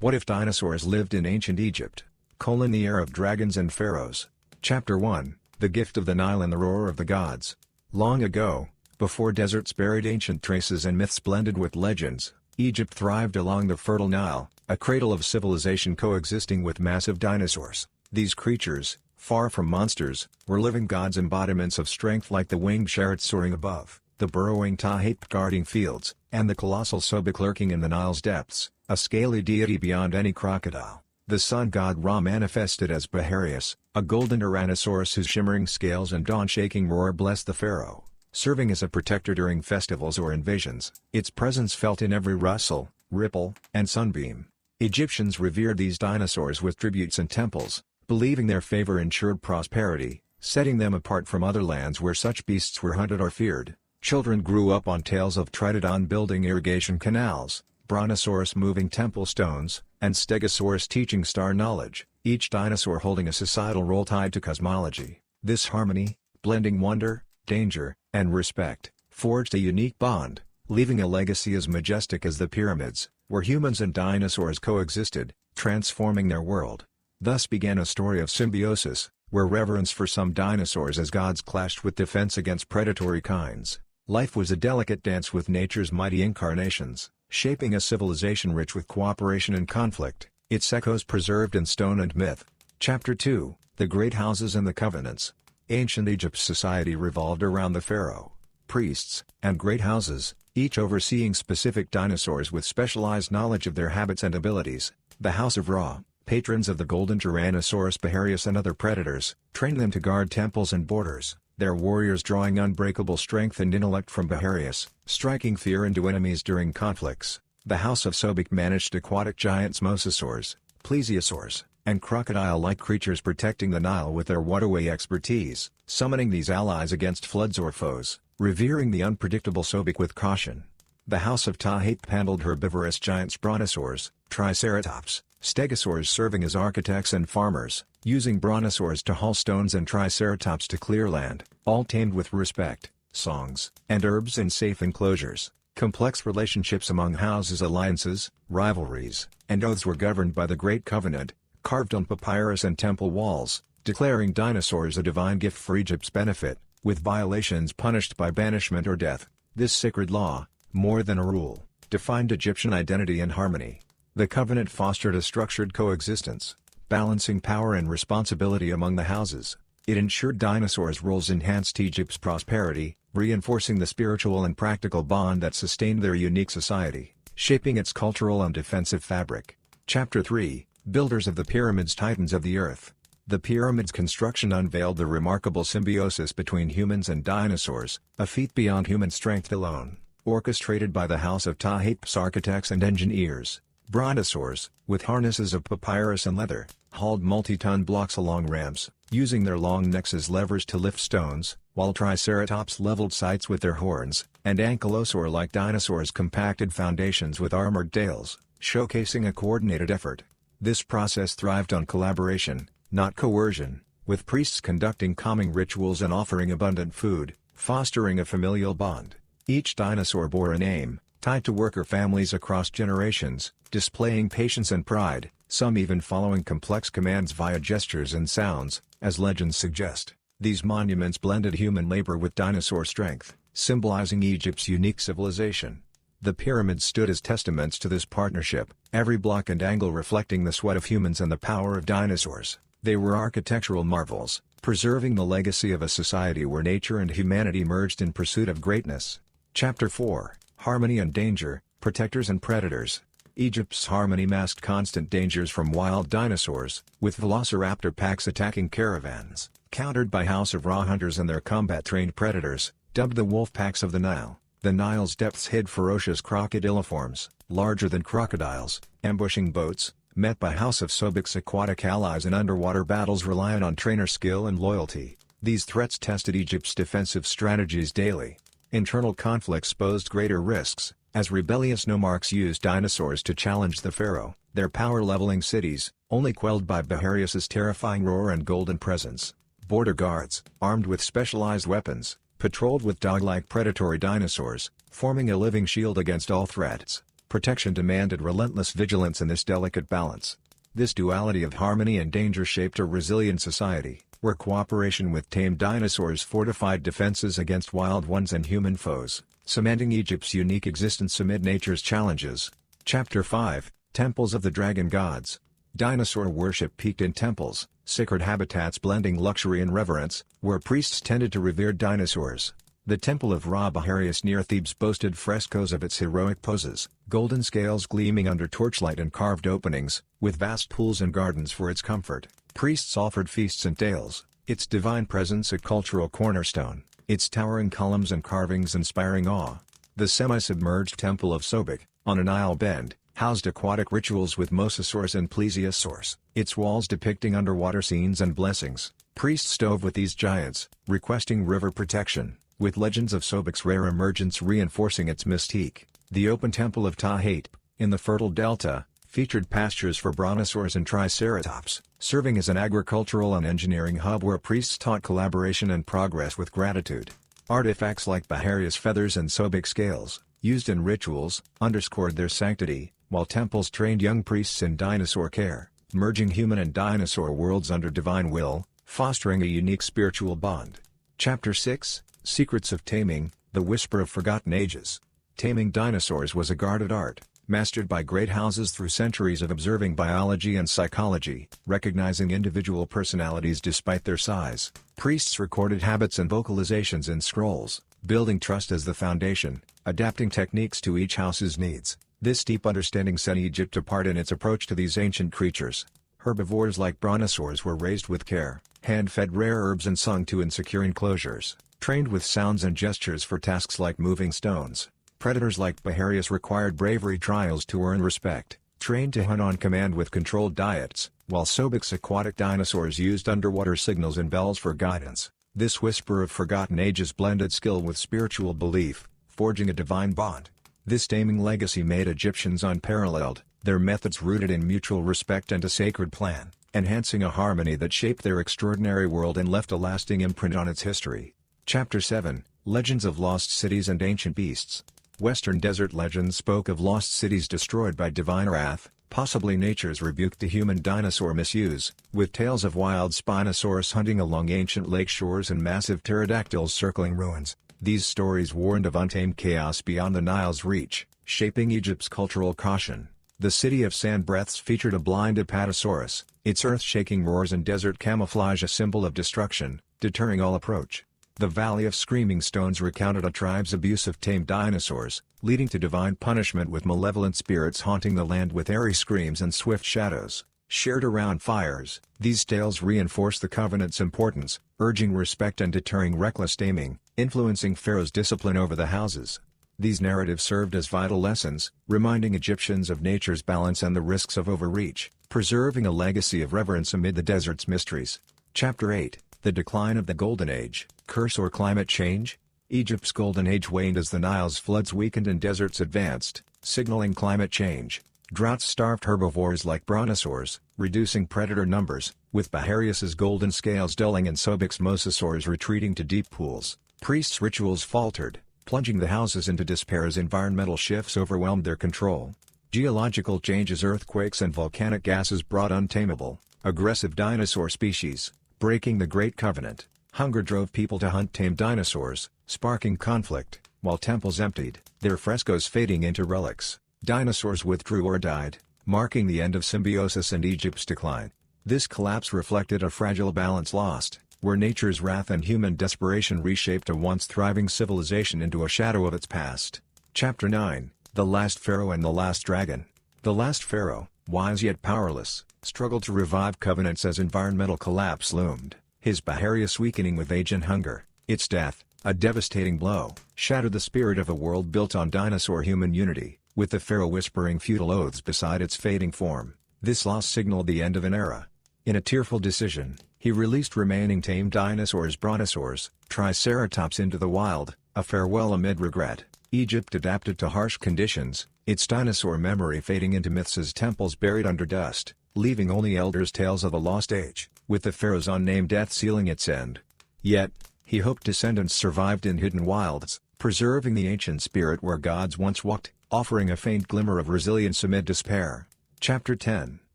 What if dinosaurs lived in ancient Egypt? The era of dragons and pharaohs. Chapter 1, The Gift of the Nile and the Roar of the Gods. Long ago, before deserts buried ancient traces and myths blended with legends, Egypt thrived along the fertile Nile, a cradle of civilization coexisting with massive dinosaurs. These creatures, far from monsters, were living gods, embodiments of strength like the winged chariots soaring above, the burrowing Tahape guarding fields, and the colossal Sobek lurking in the Nile's depths, a scaly deity beyond any crocodile. The sun god Ra manifested as Baharius, a golden Tyrannosaurus whose shimmering scales and dawn-shaking roar blessed the pharaoh, serving as a protector during festivals or invasions. Its presence felt in every rustle, ripple, and sunbeam. Egyptians revered these dinosaurs with tributes and temples, believing their favor ensured prosperity, setting them apart from other lands where such beasts were hunted or feared. Children grew up on tales of Tritodon building irrigation canals, Brontosaurus moving temple stones, and Stegosaurus teaching star knowledge, each dinosaur holding a societal role tied to cosmology. This harmony, blending wonder, danger, and respect, forged a unique bond, leaving a legacy as majestic as the pyramids, where humans and dinosaurs coexisted, transforming their world. Thus began a story of symbiosis, where reverence for some dinosaurs as gods clashed with defense against predatory kinds. Life was a delicate dance with nature's mighty incarnations, shaping a civilization rich with cooperation and conflict, its echoes preserved in stone and myth. Chapter 2, The Great Houses and the Covenants. Ancient Egypt's society revolved around the pharaoh, priests, and great houses, each overseeing specific dinosaurs with specialized knowledge of their habits and abilities. The House of Ra, patrons of the golden Tyrannosaurus Baharius and other predators, trained them to guard temples and borders, their warriors drawing unbreakable strength and intellect from Baharius, striking fear into enemies during conflicts. The House of Sobek managed aquatic giants mosasaurs, plesiosaurs, and crocodile-like creatures, protecting the Nile with their waterway expertise, summoning these allies against floods or foes, revering the unpredictable Sobek with caution. The House of Tahape handled herbivorous giants brontosaurs, triceratops, stegosaurs serving as architects and farmers, using brontosaurs to haul stones and triceratops to clear land, all tamed with respect, songs, and herbs in safe enclosures. Complex relationships among houses, alliances, rivalries, and oaths were governed by the Great Covenant, carved on papyrus and temple walls, declaring dinosaurs a divine gift for Egypt's benefit, with violations punished by banishment or death. This sacred law, more than a rule, defined Egyptian identity and harmony. The covenant fostered a structured coexistence, balancing power and responsibility among the houses. It ensured dinosaurs' roles enhanced Egypt's prosperity, reinforcing the spiritual and practical bond that sustained their unique society, shaping its cultural and defensive fabric. Chapter 3, Builders of the Pyramids, Titans of the Earth. The pyramids' construction unveiled the remarkable symbiosis between humans and dinosaurs, a feat beyond human strength alone, orchestrated by the House of Tahape's architects and engineers. Brontosaurs, with harnesses of papyrus and leather, hauled multi-ton blocks along ramps, using their long necks as levers to lift stones, while triceratops leveled sites with their horns, and ankylosaur-like dinosaurs compacted foundations with armored tails, showcasing a coordinated effort. This process thrived on collaboration, not coercion, with priests conducting calming rituals and offering abundant food, fostering a familial bond. Each dinosaur bore a name, tied to worker families across generations, displaying patience and pride, some even following complex commands via gestures and sounds, as legends suggest. These monuments blended human labor with dinosaur strength, symbolizing Egypt's unique civilization. The pyramids stood as testaments to this partnership, every block and angle reflecting the sweat of humans and the power of dinosaurs. They were architectural marvels, preserving the legacy of a society where nature and humanity merged in pursuit of greatness. Chapter 4, Harmony and Danger, Protectors and Predators. Egypt's harmony masked constant dangers from wild dinosaurs, with velociraptor packs attacking caravans, countered by House of Ra hunters and their combat-trained predators, dubbed the wolf packs of the Nile. The Nile's depths hid ferocious crocodiliforms, larger than crocodiles, ambushing boats, met by House of Sobek's aquatic allies in underwater battles reliant on trainer skill and loyalty. These threats tested Egypt's defensive strategies daily. Internal conflicts posed greater risks, as rebellious nomarchs used dinosaurs to challenge the pharaoh, their power leveling cities, only quelled by Baharius's terrifying roar and golden presence. Border guards, armed with specialized weapons, patrolled with dog-like predatory dinosaurs, forming a living shield against all threats. Protection demanded relentless vigilance in this delicate balance. This duality of harmony and danger shaped a resilient society, where cooperation with tame dinosaurs fortified defenses against wild ones and human foes, cementing Egypt's unique existence amid nature's challenges. Chapter 5, Temples of the Dragon Gods. Dinosaur worship peaked in temples, sacred habitats blending luxury and reverence, where priests tended to revere dinosaurs. The Temple of Ra Baharius near Thebes boasted frescoes of its heroic poses, golden scales gleaming under torchlight and carved openings, with vast pools and gardens for its comfort. Priests offered feasts and tales, its divine presence a cultural cornerstone, its towering columns and carvings inspiring awe. The semi-submerged Temple of Sobek, on a Nile bend, housed aquatic rituals with mosasaurs and plesiosaurs, its walls depicting underwater scenes and blessings. Priests stove with these giants, requesting river protection, with legends of Sobek's rare emergence reinforcing its mystique. The open Temple of Taheit, in the fertile delta, featured pastures for brontosaurs and triceratops, serving as an agricultural and engineering hub where priests taught collaboration and progress with gratitude. Artifacts like Baharius feathers and Sobek scales, used in rituals, underscored their sanctity, while temples trained young priests in dinosaur care, merging human and dinosaur worlds under divine will, fostering a unique spiritual bond. Chapter 6, Secrets of Taming, the Whisper of Forgotten Ages. Taming dinosaurs was a guarded art, mastered by great houses through centuries of observing biology and psychology, recognizing individual personalities despite their size. Priests recorded habits and vocalizations in scrolls, building trust as the foundation, adapting techniques to each house's needs. This deep understanding set Egypt apart in its approach to these ancient creatures. Herbivores like brontosaurs were raised with care, hand-fed rare herbs and sung to in secure enclosures, trained with sounds and gestures for tasks like moving stones. Predators like Baharius required bravery trials to earn respect, trained to hunt on command with controlled diets, while Sobek's aquatic dinosaurs used underwater signals and bells for guidance. This whisper of forgotten ages blended skill with spiritual belief, forging a divine bond. This taming legacy made Egyptians unparalleled, their methods rooted in mutual respect and a sacred plan, enhancing a harmony that shaped their extraordinary world and left a lasting imprint on its history. Chapter 7, Legends of Lost Cities and Ancient Beasts. Western desert legends spoke of lost cities destroyed by divine wrath, possibly nature's rebuke to human dinosaur misuse, with tales of wild Spinosaurus hunting along ancient lake shores and massive pterodactyls circling ruins. These stories warned of untamed chaos beyond the Nile's reach, shaping Egypt's cultural caution. The city of sand breaths featured a blind Apatosaurus, its earth-shaking roars and desert camouflage a symbol of destruction, deterring all approach. The Valley of Screaming Stones recounted a tribe's abuse of tamed dinosaurs, leading to divine punishment with malevolent spirits haunting the land with airy screams and swift shadows. Shared around fires, these tales reinforce the covenant's importance, urging respect and deterring reckless taming, influencing Pharaoh's discipline over the houses. These narratives served as vital lessons, reminding Egyptians of nature's balance and the risks of overreach, preserving a legacy of reverence amid the desert's mysteries. Chapter 8, The Decline of the Golden Age, Curse or Climate Change? Egypt's Golden Age waned as the Nile's floods weakened and deserts advanced, signaling climate change. Droughts starved herbivores like brontosaurs, reducing predator numbers, with Baharius's golden scales dulling and Sobek's mosasaurs retreating to deep pools. Priests' rituals faltered, plunging the houses into despair as environmental shifts overwhelmed their control. Geological changes, earthquakes and volcanic gases brought untamable, aggressive dinosaur species, breaking the Great Covenant. Hunger drove people to hunt tame dinosaurs, sparking conflict, while temples emptied, their frescoes fading into relics. Dinosaurs withdrew or died, marking the end of symbiosis and Egypt's decline. This collapse reflected a fragile balance lost, where nature's wrath and human desperation reshaped a once thriving civilization into a shadow of its past. Chapter 9, The Last Pharaoh and the Last Dragon. The last pharaoh, wise yet powerless, struggled to revive covenants as environmental collapse loomed. His Baharius weakening with age and hunger, its death, a devastating blow, shattered the spirit of a world built on dinosaur-human unity, with the pharaoh whispering futile oaths beside its fading form. This loss signaled the end of an era. In a tearful decision, he released remaining tame dinosaurs, brontosaurs, triceratops into the wild, a farewell amid regret. Egypt adapted to harsh conditions, its dinosaur memory fading into myths as temples buried under dust, leaving only elders' tales of a lost age, with the pharaoh's unnamed death sealing its end. Yet, he hoped descendants survived in hidden wilds, preserving the ancient spirit where gods once walked. offering a faint glimmer of resilience amid despair. Chapter 10,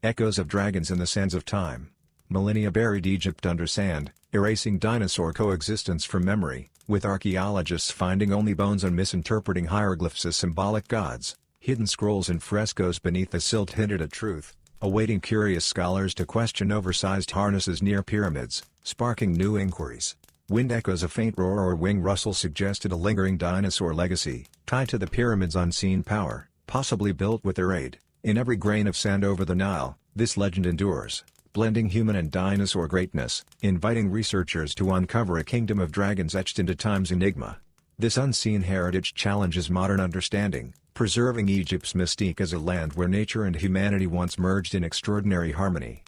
Echoes of Dragons in the Sands of Time. Millennia buried Egypt under sand, erasing dinosaur coexistence from memory, with archaeologists finding only bones and misinterpreting hieroglyphs as symbolic gods. Hidden scrolls and frescoes beneath the silt hinted at truth, awaiting curious scholars to question oversized harnesses near pyramids, sparking new inquiries. Wind echoes, a faint roar or wing rustle, suggested a lingering dinosaur legacy, tied to the pyramid's unseen power, possibly built with their aid. In every grain of sand over the Nile, this legend endures, blending human and dinosaur greatness, inviting researchers to uncover a kingdom of dragons etched into time's enigma. This unseen heritage challenges modern understanding, preserving Egypt's mystique as a land where nature and humanity once merged in extraordinary harmony.